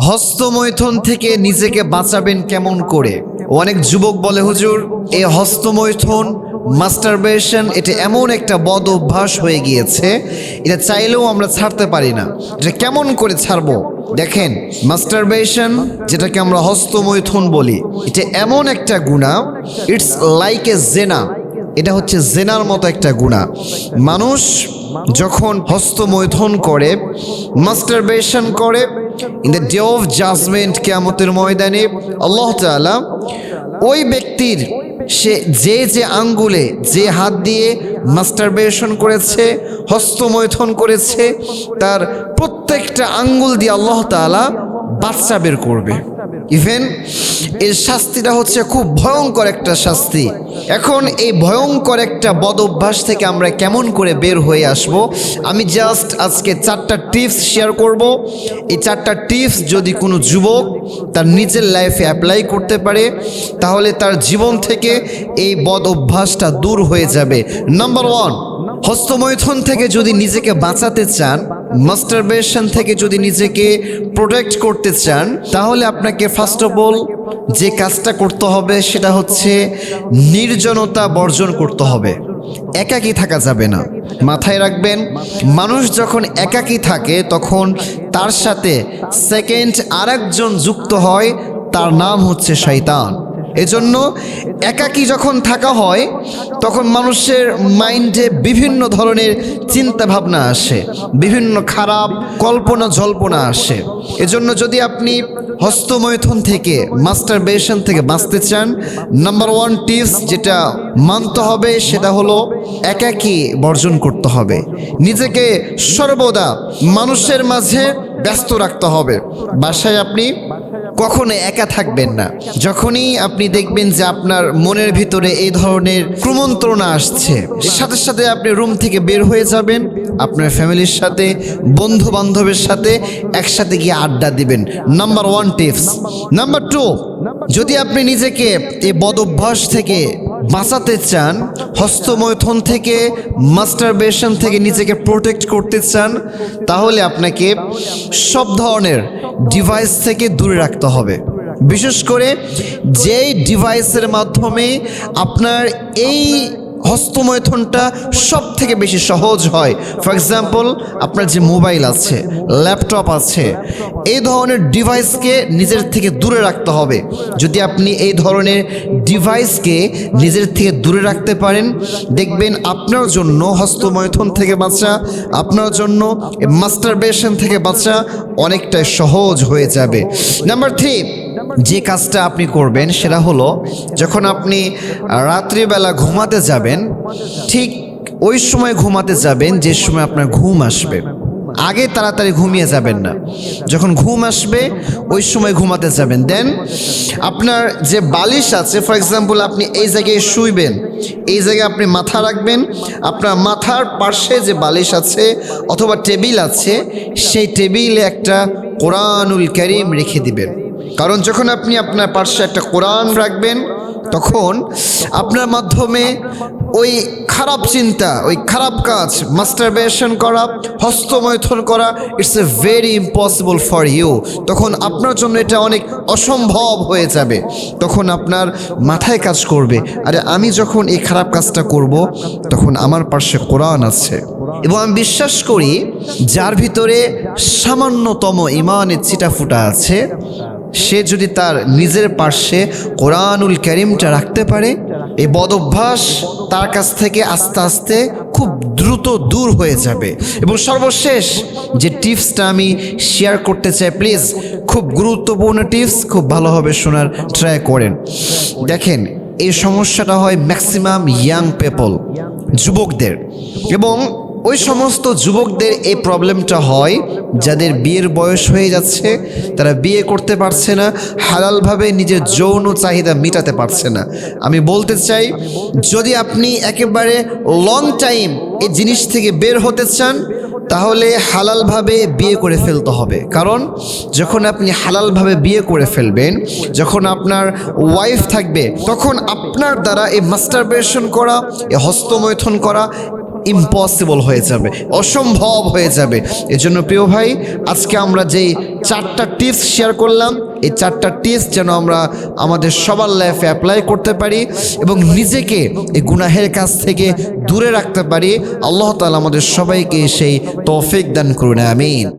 হস্তমৈথুন থেকে নিজেকে বাঁচাবেন কেমন করে? অনেক যুবক বলে, হুজুর এই হস্তমৈথুন মাস্টারবেশন এটা এমন একটা বদ অভ্যাস হয়ে গিয়েছে, এটা চাইলেও আমরা ছাড়তে পারি না, এটা কেমন করে ছাড়বো? দেখেন, মাস্টারবেশন যেটাকে আমরা হস্তমৈথুন বলি, এটা এমন একটা গুনাহ, ইটস লাইক এ জেনা। এটা হচ্ছে জেনার মতো একটা গুনাহ। মানুষ যখন হস্তমৈথুন করে, মাস্টারবেশন করে, in the day of judgment, কিয়ামতের ময়দানে আল্লাহ তাআলা ওই ব্যক্তির সে যে আঙ্গুলে, যে হাত দিয়ে মাস্টারবেশন করেছে, হস্তমৈথুন করেছে, তার প্রত্যেকটা আঙ্গুল দিয়ে আল্লাহ তাআলা বাচ্চা বের করবে। ইভেন এর শাস্তিটা হচ্ছে খুব ভয়ঙ্কর একটা শাস্তি। এখন এই ভয়ঙ্কর একটা বদ অভ্যাস থেকে আমরা কেমন করে বের হয়ে আসব, আমি জাস্ট আজকে 4টা টিপস শেয়ার করব। এই 4টা টিপস যদি কোনো যুবক তার নিজের লাইফে অ্যাপ্লাই করতে পারে, তাহলে তার জীবন থেকে এই বদ অভ্যাসটা দূর হয়ে যাবে। নাম্বার 1, হস্তমৈথুন থেকে যদি নিজেকে বাঁচাতে চান, মাস্টারবেশন থেকে যদি নিজেকে প্রোটেক্ট করতে চান, তাহলে আপনাকে ফার্স্ট অফ অল যে কাজটা করতে হবে সেটা হচ্ছে নির্জনতা বর্জন করতে হবে। একাকী থাকা যাবে না। মাথায় রাখবেন, মানুষ যখন একাকী থাকে তখন তার সাথে সেকেন্ড আরেকজন যুক্ত হয়, তার নাম হচ্ছে শয়তান। এজন্য একাকী যখন থাকা হয় তখন মানুষের মাইন্ডে বিভিন্ন ধরনের চিন্তা ভাবনা আসে, বিভিন্ন খারাপ কল্পনা জল্পনা আসে। এজন্য যদি আপনি হস্তমৈথুন থেকে, মাস্টারবেশন থেকে বাঁচতে চান, নাম্বার 1 টিপস যেটা মানতে হবে সেটা হলো একাকী বর্জন করতে হবে। নিজেকে সর্বদা মানুষের মাঝে ব্যস্ত রাখতে হবে। বাসায় আপনি কখনো একা থাকবেন না। যখনই আপনি দেখবেন যে আপনার মনের ভিতরে এই ধরনের কুমন্ত্রণা আসছে, সাথে সাথে আপনি রুম থেকে বের হয়ে যাবেন, আপনার ফ্যামিলির সাথে, বন্ধু বান্ধবের সাথে একসাথে গিয়ে আড্ডা দিবেন। Number 1 tips. নাম্বার 2, যদি আপনি নিজেকে এই বদ অভ্যাস থেকে বাঁচাতে চান, হস্তমৈথুন থেকে, মাস্টারবেশন থেকে নিজেকে প্রোটেক্ট করতে চান, তাহলে আপনাকে সব ধরনের ডিভাইস থেকে দূরে রাখতে হবে। বিশেষ করে যেই ডিভাইসের মাধ্যমে আপনার এই হস্তমৈথুনটা সব থেকে বেশি সহজ হয়। ফর এক্সাম্পল, আপনার যে মোবাইল আছে, ল্যাপটপ আছে, এই ধরনের ডিভাইসকে নিজের থেকে দূরে রাখতে হবে। যদি আপনি এই ধরনের ডিভাইসকে নিজের থেকে দূরে রাখতে পারেন, দেখবেন আপনার জন্য হস্তমৈথুন থেকে বাঁচা, আপনার জন্য মাস্টারবেশন থেকে বাঁচা অনেকটাই সহজ হয়ে যাবে। নাম্বার 3, যে কাজটা আপনি করবেন সেটা হলো, যখন আপনি রাত্রিবেলা ঘুমাতে যাবেন, ঠিক ওই সময় ঘুমাতে যাবেন যে সময় আপনার ঘুম আসবে। আগে তাড়াতাড়ি ঘুমিয়ে যাবেন না, যখন ঘুম আসবে ওই সময় ঘুমাতে যাবেন। দেন আপনার যে বালিশ আছে, ফর এক্সাম্পল আপনি এই জায়গায় শুইবেন, এই জায়গায় আপনি মাথা রাখবেন, আপনার মাথার পাশে যে বালিশ আছে অথবা টেবিল আছে, সেই টেবিলে একটা কোরআনুল কারীম রেখে দিবেন। কারণ যখন আপনি আপনার পাশে একটা কোরআন রাখবেন, তখন আপনার মাধ্যমে ওই খারাপ চিন্তা, ওই খারাপ কাজ, মাস্টারবেশন করা, হস্তমৈথুন করা, it's a very impossible for you. তখন আপনার জন্য এটা অনেক অসম্ভব হয়ে যাবে। তখন আপনার মাথায় কাজ করবে, আরে আমি যখন এই খারাপ কাজটা করব, তখন আমার পাশে কোরআন আছে। এবং আমি বিশ্বাস করি, যার ভিতরে সামান্যতম ইমানের ছিটাফুটা আছে, সে যদি তার নিজের পাশে কোরআনুল কারীমটা রাখতে পারে, এই বদ অভ্যাস তার কাছ থেকে আস্তে আস্তে খুব দ্রুত দূর হয়ে যাবে। এবং সর্বশেষ যে টিপসটা আমি শেয়ার করতে চাই, প্লিজ, খুব গুরুত্বপূর্ণ টিপস, খুব ভালোভাবে শোনার ট্রাই করেন। দেখেন, এই সমস্যাটা হয় ম্যাক্সিমাম ইয়াং পিপল, যুবকদের, এবং ওই সমস্ত যুবকদের এই প্রবলেমটা হয় যাদের বিয়ের বয়স হয়ে যাচ্ছে, তারা বিয়ে করতে পারছে না, হালালভাবে নিজের যৌন চাহিদা মেটাতে পারছে না। আমি বলতে চাই, যদি আপনি একেবারে লং টাইম এই জিনিস থেকে বের হতে চান, তাহলে হালালভাবে বিয়ে করে ফেলতে হবে। কারণ যখন আপনি হালালভাবে বিয়ে করে ফেলবেন, যখন আপনার ওয়াইফ থাকবে, তখন আপনার দ্বারা এই মাস্টারবেশন করা, এই হস্তমৈথুন করা ইম্পসিবল হয়ে যাবে, অসম্ভব হয়ে যাবে। এজন্য প্রিয় ভাই, আজকে আমরা যেই 4টা টিপস শেয়ার করলাম, এই 4টা টিপস যেন আমরা আমাদের সবার লাইফে অ্যাপ্লাই করতে পারি এবং নিজেকে এই গুনাহের কাছ থেকে দূরে রাখতে পারি। আল্লাহ তাআলা আমাদের সবাইকে সেই তৌফিক দান করুন, আমিন।